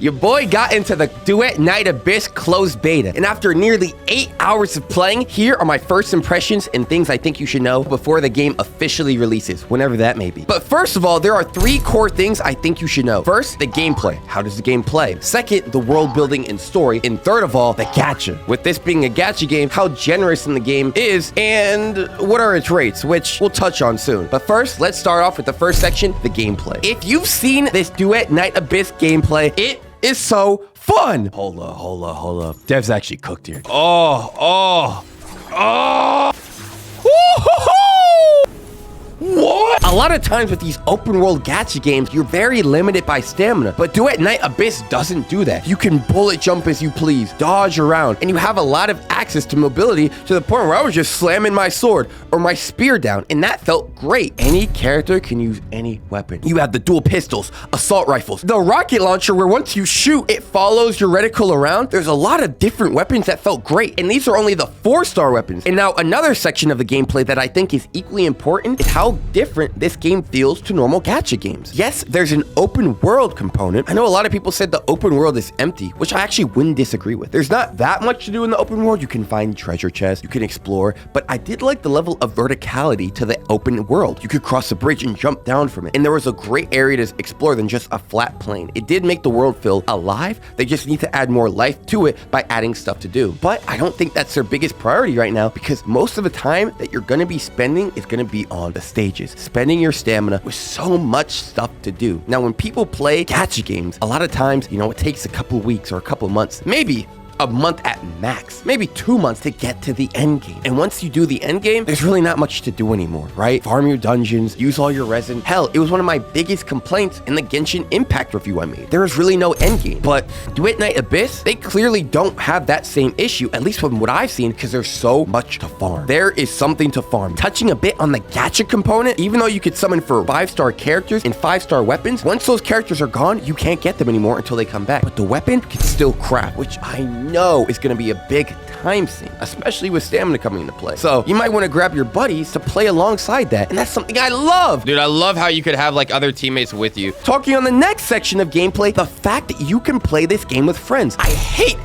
Your boy got into the Duet Night Abyss closed beta, and after nearly 8 hours of playing, here are my first impressions and things I think you should know before the game officially releases, whenever that may be. But first of all, there are 3 core things I think you should know. First, the gameplay. How does the game play? Second, the world building and story. And third of all, the gacha. With this being a gacha game, how generous in the game is, and what are its rates, which we'll touch on soon. But first, let's start off with the first section, the gameplay. If you've seen this Duet Night Abyss gameplay, it is so fun. Hold up. Dev's actually cooked here. Oh. What? A lot of times with these open world gacha games, you're very limited by stamina, but Duet Night Abyss doesn't do that. You can bullet jump as you please, dodge around, and you have a lot of access to mobility to the point where I was just slamming my sword or my spear down, and that felt great. Any character can use any weapon. You have the dual pistols, assault rifles, the rocket launcher where once you shoot, it follows your reticle around. There's a lot of different weapons that felt great, and these are only the 4-star weapons. And now another section of the gameplay that I think is equally important is how different this game feels to normal gacha games. Yes, there's an open world component. I know a lot of people said the open world is empty, which I actually wouldn't disagree with. There's not that much to do in the open world. You can find treasure chests, you can explore, but I did like the level of verticality to the open world. You could cross a bridge and jump down from it, and there was a great area to explore than just a flat plane. It did make the world feel alive. They just need to add more life to it by adding stuff to do. But I don't think that's their biggest priority right now, because most of the time that you're going to be spending is going to be on the stages, spending your stamina with so much stuff to do. Now, when people play gacha games, a lot of times, it takes a couple weeks or a couple months, maybe a month at max, maybe 2 months to get to the end game. And once you do the end game, there's really not much to do anymore, right? Farm your dungeons, use all your resin. Hell, it was one of my biggest complaints in the Genshin Impact review I made. There was really no end game. But Duet Night Abyss, they clearly don't have that same issue, at least from what I've seen, because there's so much to farm. There is something to farm. Touching a bit on the gacha component, even though you could summon for 5-star characters and 5-star weapons, once those characters are gone, you can't get them anymore until they come back. But the weapon can still craft, which I know is going to be a big time sink, especially with stamina coming into play. So you might want to grab your buddies to play alongside that, and that's something I love. Dude, I love how you could have like other teammates with you. Talking on the next section of gameplay, the fact that you can play this game with friends. I hate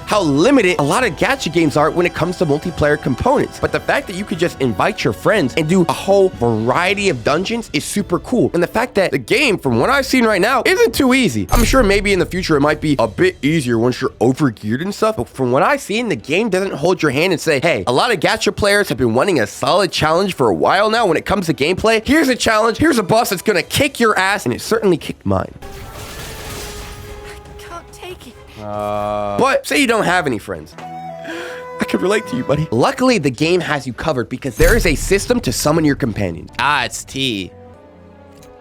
how limited a lot of gacha games are when it comes to multiplayer components. But the fact that you could just invite your friends and do a whole variety of dungeons is super cool. And the fact that the game, from what I've seen right now, isn't too easy. I'm sure maybe in the future it might be a bit easier once you're overgeared and stuff. But from what I've seen, the game doesn't hold your hand and say, hey, a lot of gacha players have been wanting a solid challenge for a while now when it comes to gameplay. Here's a challenge. Here's a boss that's gonna kick your ass. And it certainly kicked mine. But say you don't have any friends. I can relate to you, buddy. Luckily, the game has you covered because there is a system to summon your companions. It's T.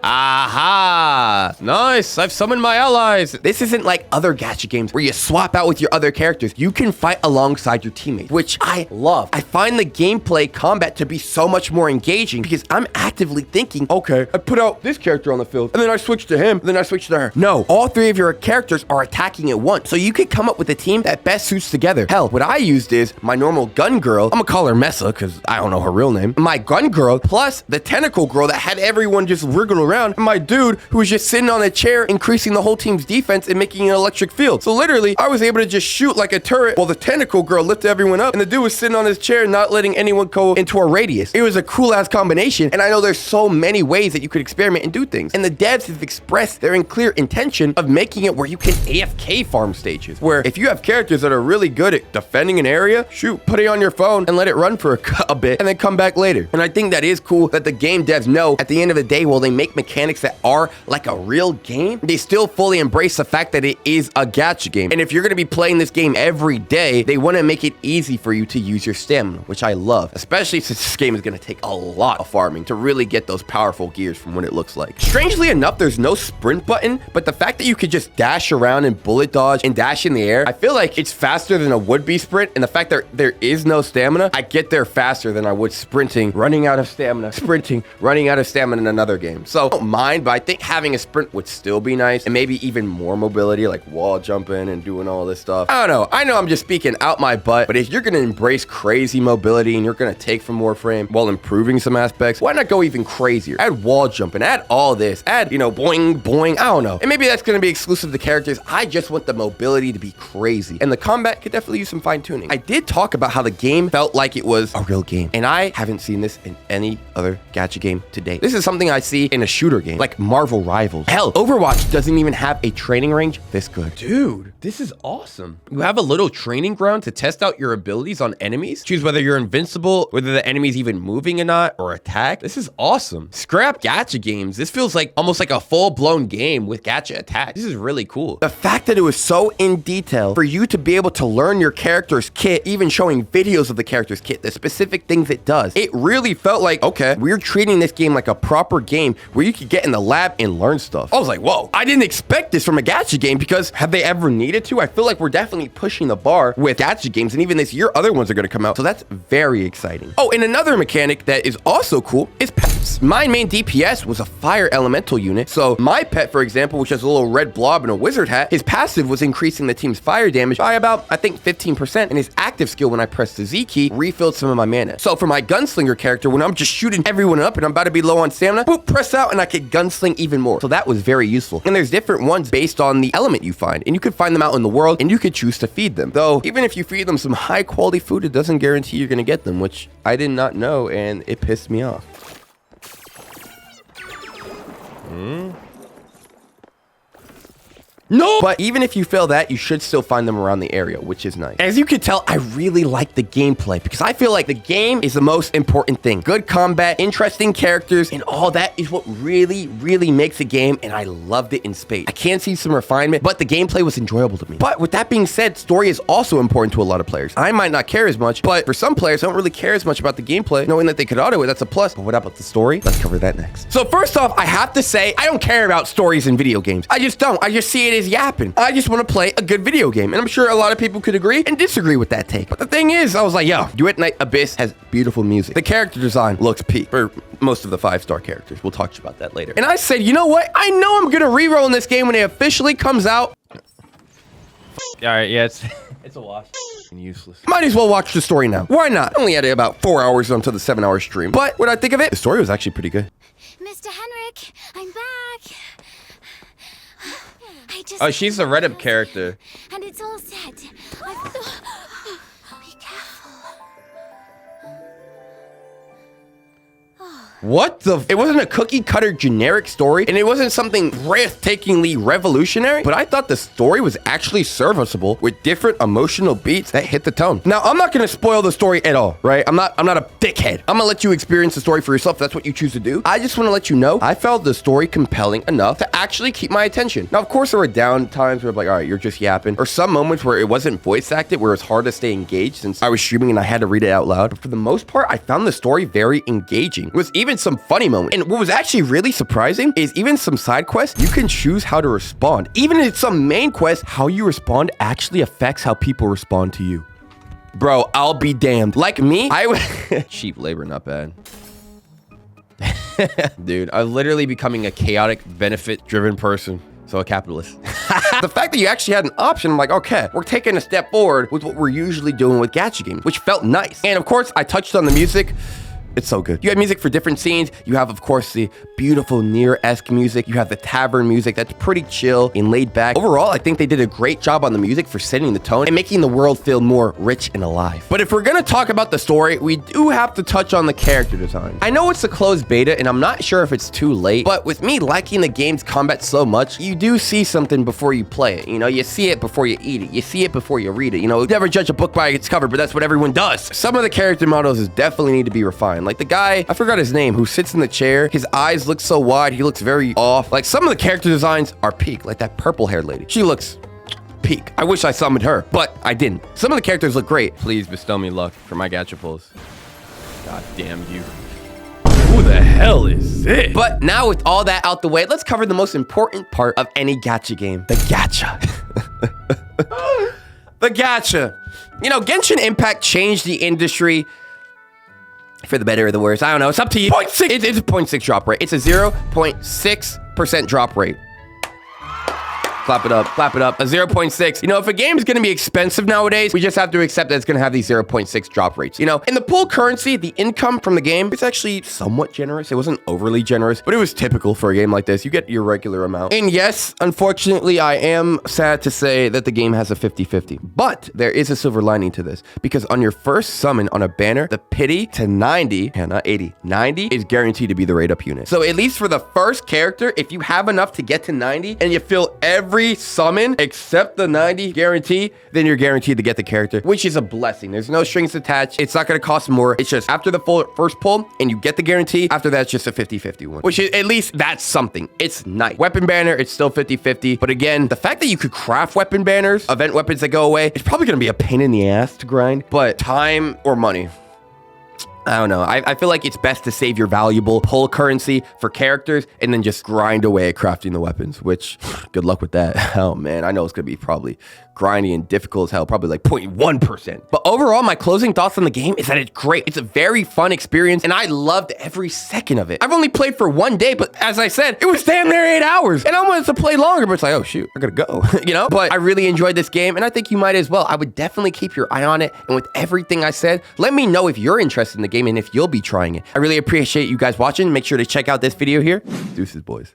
Aha! Nice, I've summoned my allies. This isn't like other gacha games where you swap out with your other characters. You can fight alongside your teammates, which I love. I find the gameplay combat to be so much more engaging because I'm actively thinking, okay, I put out this character on the field, and then I switch to him, and then I switch to her. No, all 3 of your characters are attacking at once, so you could come up with a team that best suits together. Hell, what I used is my normal gun girl. I'm gonna call her Mesa because I don't know her real name. My gun girl plus the tentacle girl that had everyone just wriggle around, and my dude who was just sitting on a chair, increasing the whole team's defense and making an electric field. So literally, I was able to just shoot like a turret while the tentacle girl lifted everyone up, and the dude was sitting on his chair, not letting anyone go into a radius. It was a cool ass combination, and I know there's so many ways that you could experiment and do things. And the devs have expressed their clear intention of making it where you can AFK farm stages, where if you have characters that are really good at defending an area, shoot, put it on your phone and let it run for a bit, and then come back later. And I think that is cool that the game devs know at the end of the day, while they make mechanics that are like a real game, they still fully embrace the fact that it is a gacha game. And if you're going to be playing this game every day, they want to make it easy for you to use your stamina, which I love, especially since this game is going to take a lot of farming to really get those powerful gears from what it looks like. Strangely enough, there's no sprint button, but the fact that you could just dash around and bullet dodge and dash in the air, I feel like it's faster than a would-be sprint. And the fact that there is no stamina, I get there faster than I would sprinting, running out of stamina, sprinting, running out of stamina in another game. So So I don't mind, but I think having a sprint would still be nice, and maybe even more mobility, like wall jumping and doing all this stuff. I don't know. I know I'm just speaking out my butt, but if you're gonna embrace crazy mobility and you're gonna take from Warframe while improving some aspects, why not go even crazier? Add wall jumping, add all this, add, you know, boing, boing, I don't know. And maybe that's gonna be exclusive to characters. I just want the mobility to be crazy. And the combat could definitely use some fine tuning. I did talk about how the game felt like it was a real game, and I haven't seen this in any other gacha game to date. This is something I see in a shooter game, like Marvel Rivals. Hell, Overwatch doesn't even have a training range this good. Dude, this is awesome. You have a little training ground to test out your abilities on enemies. Choose whether you're invincible, whether the enemy's even moving or not, or attack. This is awesome. Scrap gacha games. This feels like almost like a full-blown game with gacha attacks. This is really cool. The fact that it was so in detail for you to be able to learn your character's kit, even showing videos of the character's kit, the specific things it does. It really felt like, okay, we're treating this game like a proper game where you could get in the lab and learn stuff. I was like, whoa, I didn't expect this from a gacha game, because have they ever needed to? I feel like we're definitely pushing the bar with gacha games, and even this year, other ones are going to come out. So that's very exciting. Oh, and another mechanic that is also cool is pets. My main DPS was a fire elemental unit. So my pet, for example, which has a little red blob and a wizard hat, his passive was increasing the team's fire damage by about, I think, 15%. And his active skill, when I pressed the Z key, refilled some of my mana. So for my gunslinger character, when I'm just shooting everyone up and I'm about to be low on stamina, boop, press out and I could gunsling even more. So that was very useful. And there's different ones based on the element you find. And you could find them out in the world, and you could choose to feed them. Though, even if you feed them some high quality food, it doesn't guarantee you're going to get them, which I did not know, and it pissed me off. No! But even if you fail that, you should still find them around the area, which is nice. As you can tell, I really like the gameplay, because I feel like the game is the most important thing. Good combat, interesting characters, and all that is what really, really makes a game, and I loved it in spades. I can see some refinement, but the gameplay was enjoyable to me. But with that being said, story is also important to a lot of players. I might not care as much, but for some players, I don't really care as much about the gameplay. Knowing that they could auto it, that's a plus. But what about the story? Let's cover that next. So first off, I have to say, I don't care about stories in video games. I just don't. I just see it as yapping. I just want to play a good video game. And I'm sure a lot of people could agree and disagree with that take. But the thing is, I was like, yo, Duet Night Abyss has beautiful music. The character design looks peak for most of the 5-star characters. We'll talk about that later. And I said, you know what? I know I'm going to reroll in this game when it officially comes out. All right, yeah, it's a wash. Useless. Might as well watch the story now. Why not? Only had about 4 hours onto the 7-hour stream. But what I think of it, the story was actually pretty good. Mr. Henrik, I'm back. Oh, she's a Reddit character. And it's all set. Be careful. What the? It wasn't a cookie cutter generic story, and it wasn't something breathtakingly revolutionary, but I thought the story was actually serviceable with different emotional beats that hit the tone. Now, I'm not gonna spoil the story at all, right? I'm not a dickhead. I'm gonna let you experience the story for yourself if that's what you choose to do. I just wanna let you know, I felt the story compelling enough to actually keep my attention. Now, of course, there were down times where I'm like, all right, you're just yapping, or some moments where it wasn't voice acted, where it's hard to stay engaged since I was streaming and I had to read it out loud. But for the most part, I found the story very engaging. It was even some funny moments. And what was actually really surprising is even some side quests, you can choose how to respond. Even in some main quests, how you respond actually affects how people respond to you. Bro, I'll be damned. Like me, I would... Cheap labor, not bad. Dude, I'm literally becoming a chaotic, benefit-driven person. So a capitalist. The fact that you actually had an option, I'm like, okay, we're taking a step forward with what we're usually doing with gacha games, which felt nice. And of course, I touched on the music. It's so good. You have music for different scenes. You have, of course, the beautiful Nier-esque music. You have the tavern music that's pretty chill and laid back. Overall, I think they did a great job on the music for setting the tone and making the world feel more rich and alive. But if we're gonna talk about the story, we do have to touch on the character design. I know it's a closed beta, and I'm not sure if it's too late, but with me liking the game's combat so much, you do see something before you play it. You know, you see it before you eat it. You see it before you read it. You know, never judge a book by its cover, but that's what everyone does. Some of the character models definitely need to be refined. Like the guy, I forgot his name, who sits in the chair. His eyes look so wide. He looks very off. Like some of the character designs are peak. Like that purple-haired lady. She looks peak. I wish I summoned her, but I didn't. Some of the characters look great. Please bestow me luck for my Gacha Pulls. God damn you. Who the hell is this? But now with all that out the way, let's cover the most important part of any gacha game. The gacha. The gacha. You know, Genshin Impact changed the industry for the better or the worse. I don't know. It's up to you. 0.6. It's a 0.6 drop rate. It's a 0.6% drop rate. Clap it up, clap it up. A 0.6. You know, if a game is going to be expensive nowadays, we just have to accept that it's going to have these 0.6 drop rates. You know, in the pool currency, the income from the game is actually somewhat generous. It wasn't overly generous, but it was typical for a game like this. You get your regular amount. And yes, unfortunately, I am sad to say that the game has a 50-50. But there is a silver lining to this, because on your first summon on a banner, the pity to 90, yeah, not 80, 90 is guaranteed to be the rate up unit. So at least for the first character, if you have enough to get to 90 and you fill every summon except the 90 guarantee, then you're guaranteed to get the character, which is a blessing. There's no strings attached. It's not going to cost more. It's just after the first pull and you get the guarantee, after that, it's just a 50-50 one, which is, at least that's something. It's nice. Weapon banner, it's still 50-50. But again, the fact that you could craft weapon banners, event weapons that go away, it's probably going to be a pain in the ass to grind, but time or money. I don't know. I feel like it's best to save your valuable pull currency for characters and then just grind away at crafting the weapons, which good luck with that. Oh man, I know it's going to be probably grindy and difficult as hell, probably like 0.1%. But overall, my closing thoughts on the game is that it's great. It's a very fun experience and I loved every second of it. I've only played for 1 day, but as I said, it was damn near 8 hours and I wanted to play longer, but it's like, oh shoot, I gotta go, you know? But I really enjoyed this game and I think you might as well. I would definitely keep your eye on it. And with everything I said, let me know if you're interested in the game and if you'll be trying it. I really appreciate you guys watching. Make sure to check out this video here. Deuces, boys.